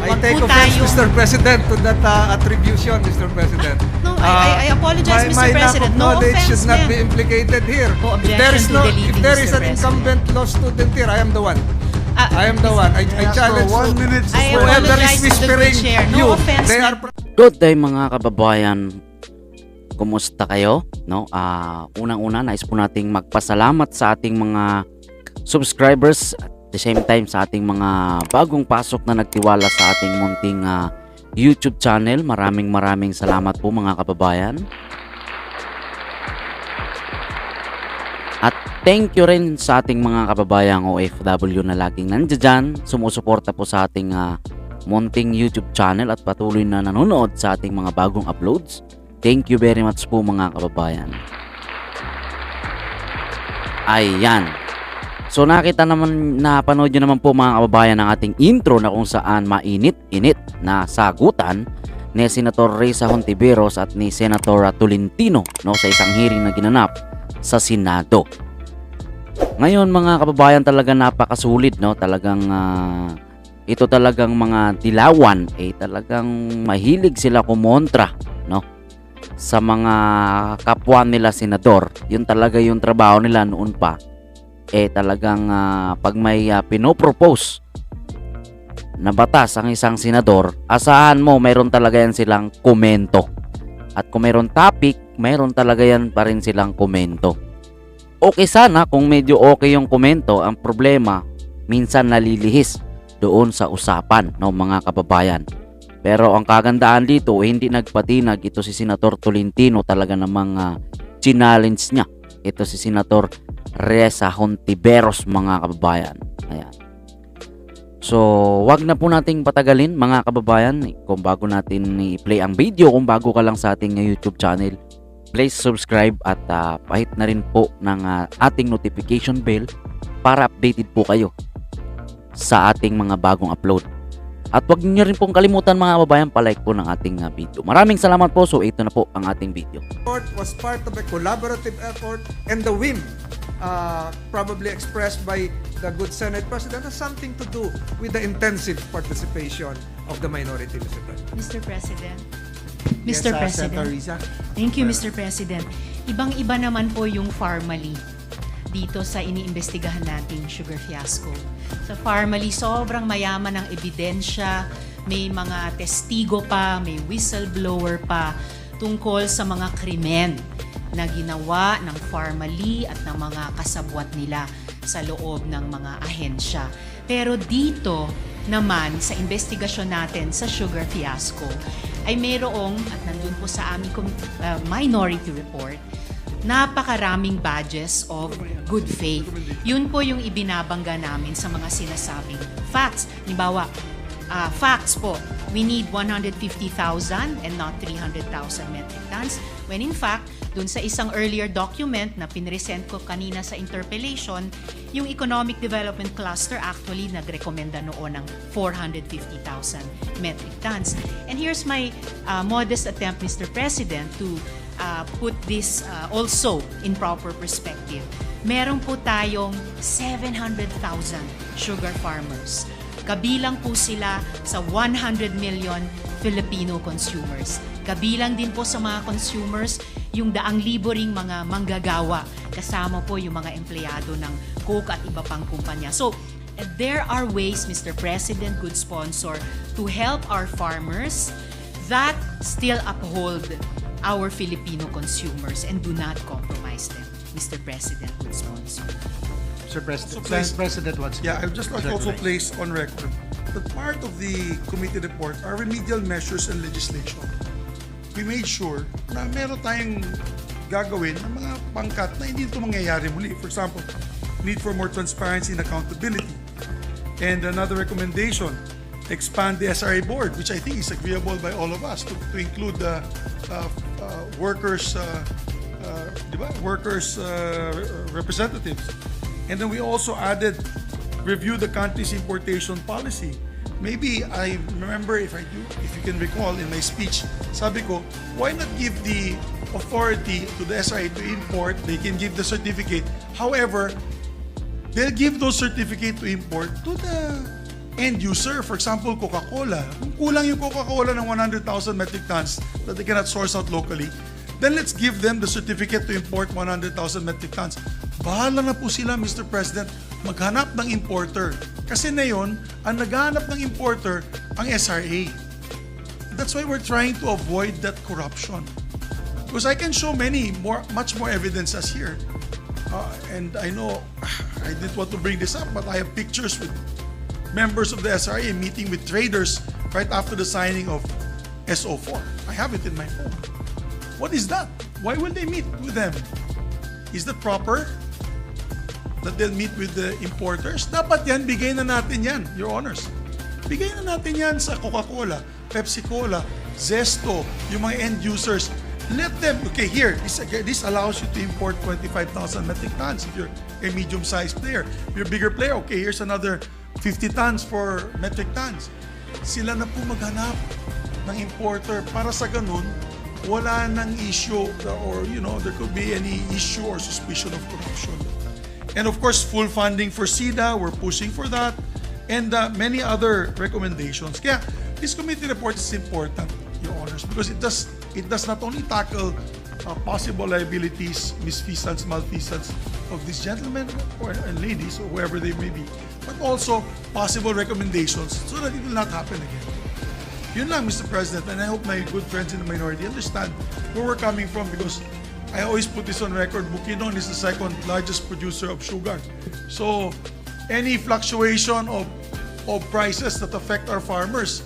I take offense, Mr. President, to that attribution, Mr. President. No, I apologize, Mr. My lack President. of No knowledge offense, should not ma'am. be implicated here. No If there is objection to deleting, if there is Mr. an President. incumbent law student here, I am the one. I am the one. I challenge for 1 minute. I whoever apologize is to the good whispering chair. No you. offense, They are ma'am. Good day mga kababayan. Kumusta kayo? No? Unang-una, nais po nating magpasalamat sa ating mga subscribers at the same time sa ating mga bagong pasok na nagtiwala sa ating munting YouTube channel. Maraming salamat po mga kababayan. At thank you rin sa ating mga kababayang OFW na laging nandiyan, sumusuporta po sa ating munting YouTube channel at patuloy na nanonood sa ating mga bagong uploads. Thank you very much po mga kababayan. Ayan. So napanood nyo naman po mga kababayan ang ating intro na kung saan mainit-init na sagutan ni Senator Risa at ni Senator Tolentino, no, sa isang hearing na ginanap sa Senado. Ngayon mga kababayan, talaga napakasulit, no? Talagang ito talagang mga dilawan talagang mahilig sila kumontra, no, sa mga kapwa nila senador. Yun talaga yung trabaho nila noon pa. Talagang pag may pinopropose na batas ang isang senador, asahan mo mayroon talaga yan silang komento. At kung mayroon topic, mayroon talaga yan pa rin silang komento. Okay sana kung medyo okay yung komento. Ang problema, minsan nalilihis doon sa usapan, no, mga kababayan. Pero ang kagandaan dito, hindi nagpatinag ito si Senator Tolentino, talaga namang challenge niya ito si Senator Risa, mga kababayan. Ayan. So, wag na po nating patagalin mga kababayan. Kung bago natin i-play ang video, kung bago ka lang sa ating YouTube channel, please subscribe at pahit na rin po ng ating notification bell para updated po kayo sa ating mga bagong upload. At wag niyo rin pong kalimutan mga kababayan, palike po ng ating video. Maraming salamat po. So ito na po ang ating video. was part of a collaborative effort, and the whim probably expressed by the good Senate President has something to do with the intensive participation of the minority, Mr. President. Mr. President. Yes, Mr. Senator President. Risa. Thank you, Mr. President. Ibang-iba naman po yung Farmally dito sa iniimbestigahan nating sugar fiasco. Sa Farmally, sobrang mayaman ng ebidensya, may mga testigo pa, may whistleblower pa tungkol sa mga krimen na ginawa ng Farmally at ng mga kasabwat nila sa loob ng mga ahensya. Pero dito naman sa investigasyon natin sa sugar fiasco ay mayroong, at nandun po sa aming minority report, napakaraming badges of good faith. Yun po yung ibinabangga namin sa mga sinasabing facts. Halimbawa, facts po, we need 150,000 and not 300,000 metric tons. When in fact, dun sa isang earlier document na pinresent ko kanina sa interpellation, yung Economic Development Cluster actually nagrekomenda noon ng 450,000 metric tons. And here's my modest attempt, Mr. President, to put this also in proper perspective. Meron po tayong 700,000 sugar farmers. Kabilang po sila sa 100 million Filipino consumers. Kabilang din po sa mga consumers yung 200,000 ring mga manggagawa. Kasama po yung mga empleyado ng Coke at iba pang kumpanya. So, there are ways, Mr. President, good sponsor, to help our farmers that still uphold our Filipino consumers and do not compromise them. Mr. President, good sponsor. Mr. President, So please- Senate President wants to. Yeah, I would just like to also place on record that part of the committee report are remedial measures and legislation. We made sure na meron tayong gagawin ng mga pangkat na hindi ito mangyayari muli. For example, need for more transparency and accountability. And another recommendation, expand the SRA board, which I think is agreeable by all of us to include the workers, workers representatives. And then we also added review the country's importation policy. Maybe I remember, if you can recall in my speech, sabi ko, why not give the authority to the SRA to import? They can give the certificate. However, they'll give those certificate to import to the end user, for example, Coca-Cola, kung kulang yung Coca-Cola ng 100,000 metric tons that they cannot source out locally, then let's give them the certificate to import 100,000 metric tons. Bahala na po sila, Mr. President, maghanap ng importer. Kasi na yun, ang naghahanap ng importer, ang SRA. That's why we're trying to avoid that corruption. Because I can show much more evidences here. And I know, I didn't want to bring this up, but I have pictures with members of the SRA meeting with traders right after the signing of SO4. I have it in my phone. What is that? Why will they meet with them? Is that proper? That they'll meet with the importers? Dapat yan, bigay na natin yan, Your Honors. Bigay na natin yan sa Coca-Cola, Pepsi-Cola, Zesto, yung mga end users. Let them, okay, here, this allows you to import 25,000 metric tons if you're a medium-sized player. If you're a bigger player, okay, here's another 50 tons for metric tons. Sila na po maghanap ng importer para sa ganun, wala nang issue or, there could be any issue or suspicion of corruption. And of course, full funding for SIDA, we're pushing for that, and many other recommendations. Kaya, this committee report is important, Your Honors, because it does not only tackle possible liabilities, misfeasance, malfeasance of these gentlemen and ladies, or whoever they may be, but also possible recommendations so that it will not happen again. Yun lang, Mr. President, and I hope my good friends in the minority understand where we're coming from, because I always put this on record, Bukidnon is the second largest producer of sugar. So, any fluctuation of prices that affect our farmers,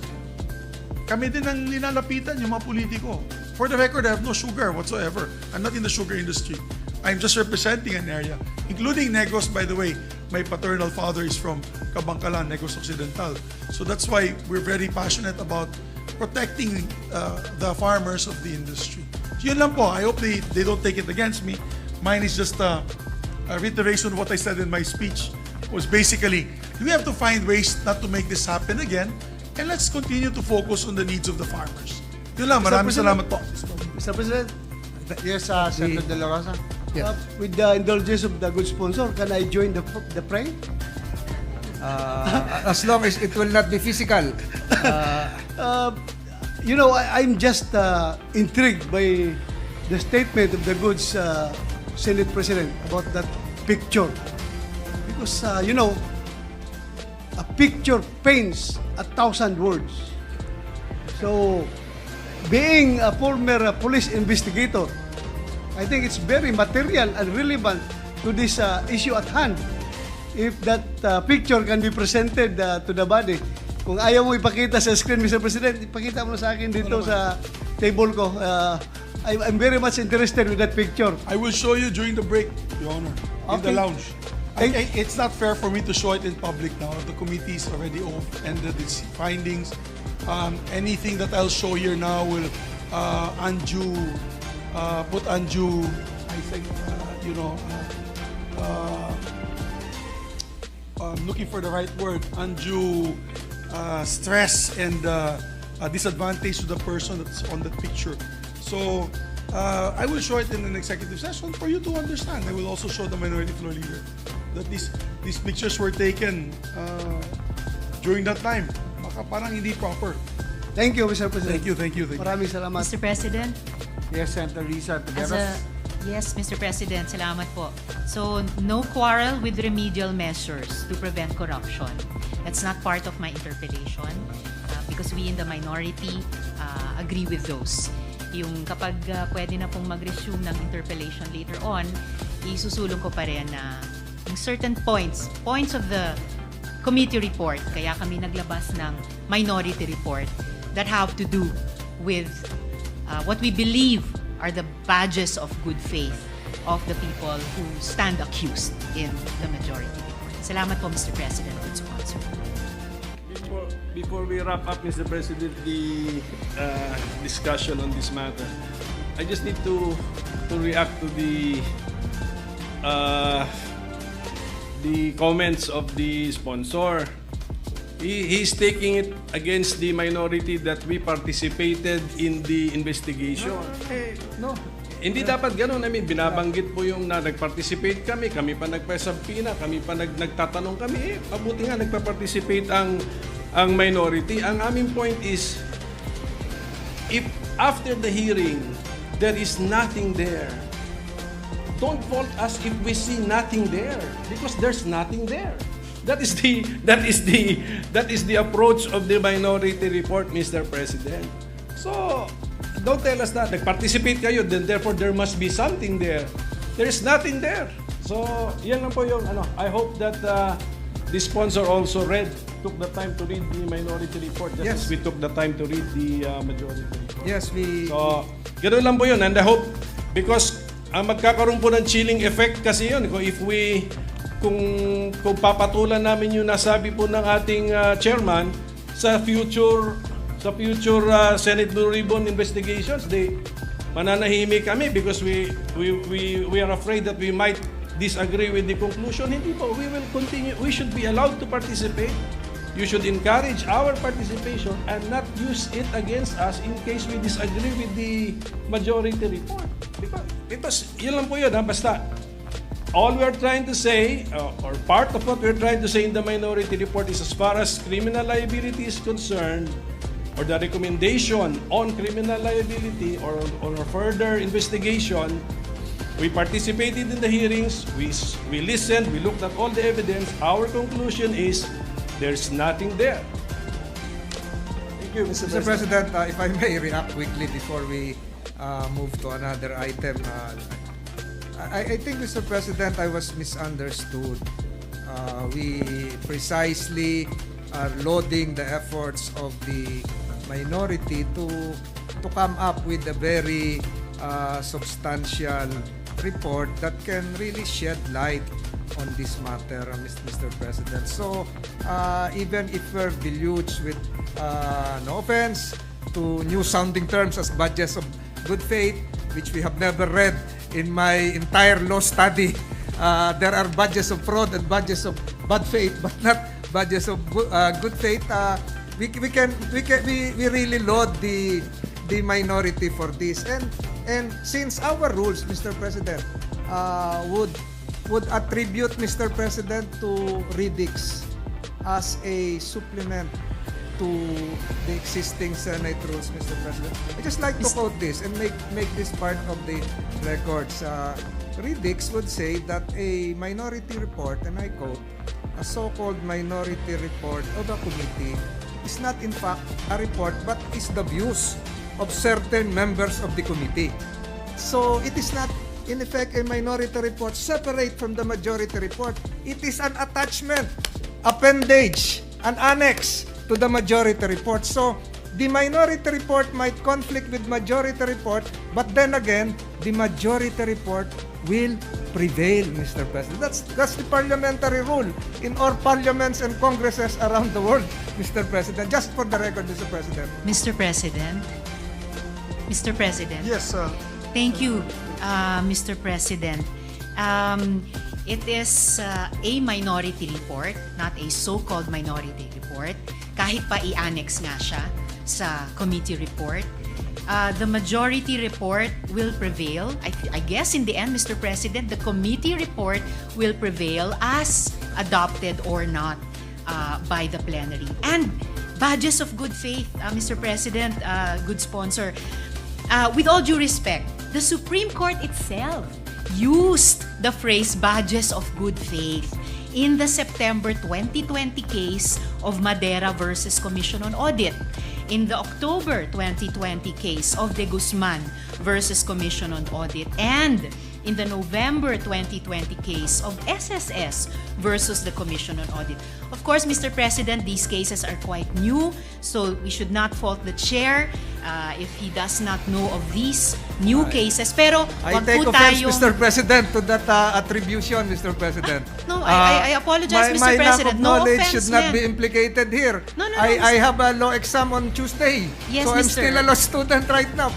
kami din ang linalapitan, yung mga politiko. For the record, I have no sugar whatsoever. I'm not in the sugar industry. I'm just representing an area, including Negros, by the way. My paternal father is from Kabangkalan, Negros Occidental. So that's why we're very passionate about protecting the farmers of the industry. So yun lang po. I hope they don't take it against me. Mine is just a reiteration of what I said in my speech. Was basically, we have to find ways not to make this happen again, and let's continue to focus on the needs of the farmers. Yun lang, maraming salamat po. Mr. President, yes, Senator De La Rosa. Yeah. With the indulgence of the good sponsor, can I join the prank? As long as it will not be physical. I'm just intrigued by the statement of the good Senate President about that picture. Because, a picture paints 1,000 words. So, being a former police investigator, I think it's very material and relevant to this issue at hand. If that picture can be presented to the body, kung ayaw mo ipakita sa screen, Mr. President, ipakita mo sa akin dito sa table ko. I'm very much interested with that picture. I will show you during the break, Your Honor, in the Okay. lounge. It's not fair for me to show it in public now. The committee is already ended its findings. Anything that I'll show here now will put undue, I think, I'm looking for the right word, undue stress and disadvantage to the person that's on that picture. So, I will show it in an executive session for you to understand. I will also show the minority floor leader that these pictures were taken during that time. Baka parang hindi proper. Thank you, Mr. President. Thank you. Maraming salamat. Mr. President, Yes, Senator Risa. yes, Mr. President, salamat po. So, no quarrel with remedial measures to prevent corruption. That's not part of my interpellation because we in the minority agree with those. Yung kapag pwede na pong mag-resume ng interpellation later on, isusulong ko pa rin na yung certain points of the committee report, kaya kami naglabas ng minority report that have to do with what we believe are the badges of good faith of the people who stand accused in the majority report. Salamat po, Mr. President, good sponsor. Before we wrap up, Mr. President, the discussion on this matter, I just need to react to the comments of the sponsor. He's taking it against the minority that we participated in the investigation. No. Hindi dapat ganun. I mean, binabanggit po yung na nag-participate kami pa nagpasampina, kami pa nagtatanong kami. Mabuti nga nagpa-participate ang minority. Ang aming point is, if after the hearing, there is nothing there, don't fault us if we see nothing there, because there's nothing there. That is the approach of the minority report, Mr. President. So, don't tell us that nag-participate kayo, then therefore there must be something there. There is nothing there. So, yan lang po yung I hope that the sponsor also took the time to read the minority report just Yes. as we took the time to read the majority report. Yes, So, ganoon lang po yun. And I hope, because magkakaroon po ng chilling effect kasi yun. Kung papatulan namin yung nasabi po ng ating chairman sa future Senate Blue Ribbon investigations, mananahimik kami because we are afraid that we might disagree with the conclusion. Hindi po, we will continue. We should be allowed to participate. You should encourage our participation and not use it against us in case we disagree with the majority report. Because yun lang po yun, basta all we're trying to say, or part of what we're trying to say in the minority report is, as far as criminal liability is concerned, or the recommendation on criminal liability or on a further investigation, we participated in the hearings, we listened, we looked at all the evidence. Our conclusion is there's nothing there. Thank you, Mr. Mr. President. President, if I may react quickly before we move to another item. I think, Mr. President, I was misunderstood. We precisely are loading the efforts of the minority to come up with a very substantial report that can really shed light on this matter, Mr. President. So, even if we're deluged with, no offense, to new-sounding terms as badges of good faith, which we have never read in my entire law study, there are badges of fraud and badges of bad faith, but not badges of good faith. We really load the minority for this, and since our rules, Mr. President, would attribute, Mr. President, to RIDICS as a supplement to the existing Senate rules, Mr. President. I just like to quote this and make this part of the records. RIDICS would say that a minority report, and I quote, a so-called minority report of a committee is not in fact a report but is the views of certain members of the committee. So it is not in effect a minority report separate from the majority report. It is an attachment, appendage, an annex to the majority report. So the minority report might conflict with majority report, but then again, the majority report will prevail, Mr. President. That's the parliamentary rule in all parliaments and congresses around the world, Mr. President. Just for the record, Mr. President. Mr. President. Mr. President. Yes, Thank you, Mr. President. It is a minority report, not a so-called minority report. Kahit pa i-annex nga siya sa committee report. The majority report will prevail. I guess in the end, Mr. President, the committee report will prevail as adopted or not by the plenary. And badges of good faith, Mr. President, good sponsor. With all due respect, the Supreme Court itself used the phrase badges of good faith in the September 2020 case of Madera versus Commission on Audit, in the October 2020 case of De Guzman versus Commission on Audit, and in the November 2020 case of SSS versus the Commission on Audit. Of course, Mr. President, these cases are quite new, so we should not fault the chair if he does not know of these new cases. Pero I wag take po offense, tayong... Mr. President, to that attribution, Mr. President. No, I apologize, Mr. My President. lack of No knowledge offense should not meant. be implicated here. No, I have a law exam on Tuesday. Yes, so I'm Mr. still a law student right now.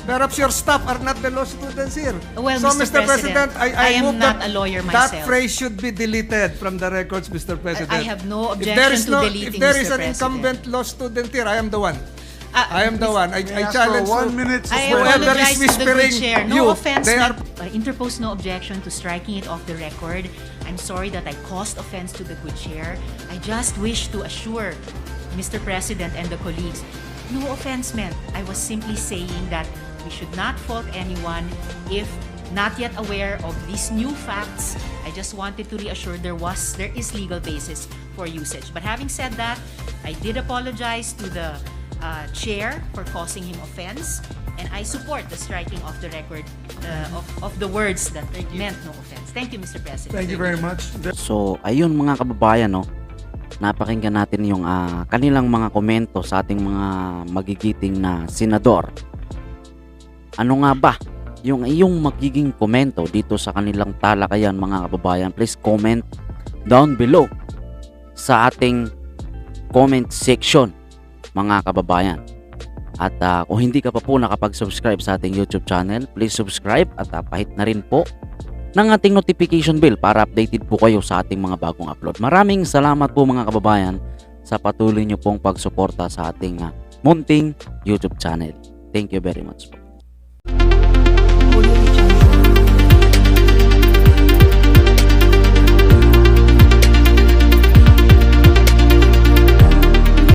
Perhaps your staff are not the law students here. Well, so, Mr. President, I am move not that, a lawyer That myself. phrase should be deleted from the records, Mr. President. I have no If there objection is to deleting, If there Mr. is an President. incumbent law student here, I am the one. I am the one. I May ask challenge for 1 you. minute I Whoever apologize is to the good whispering chair. No you, offense, they are- interpose no objection to striking it off the record. I'm sorry that I caused offense to the good chair. I just wish to assure Mr. President and the colleagues, no offense meant. I was simply saying that we should not fault anyone if not yet aware of these new facts. I just wanted to reassure there is legal basis for usage. But having said that, I did apologize to the chair for causing him offense, and I support the striking of the record of the words that meant no offense. Thank you, Mr. President. Thank you very much. So, ayun mga kababayan, no, napakinggan natin yung kanilang mga komento sa ating mga magigiting na senador. Ano nga ba yung iyong magiging komento dito sa kanilang talakayan, mga kababayan? Please comment down below sa ating comment section, mga kababayan. At kung hindi ka pa po nakapag-subscribe sa ating YouTube channel, please subscribe at pahit na rin po ng ating notification bell para updated po kayo sa ating mga bagong upload. Maraming salamat po mga kababayan sa patuloy nyo pong pagsuporta sa ating munting YouTube channel. Thank you very much po.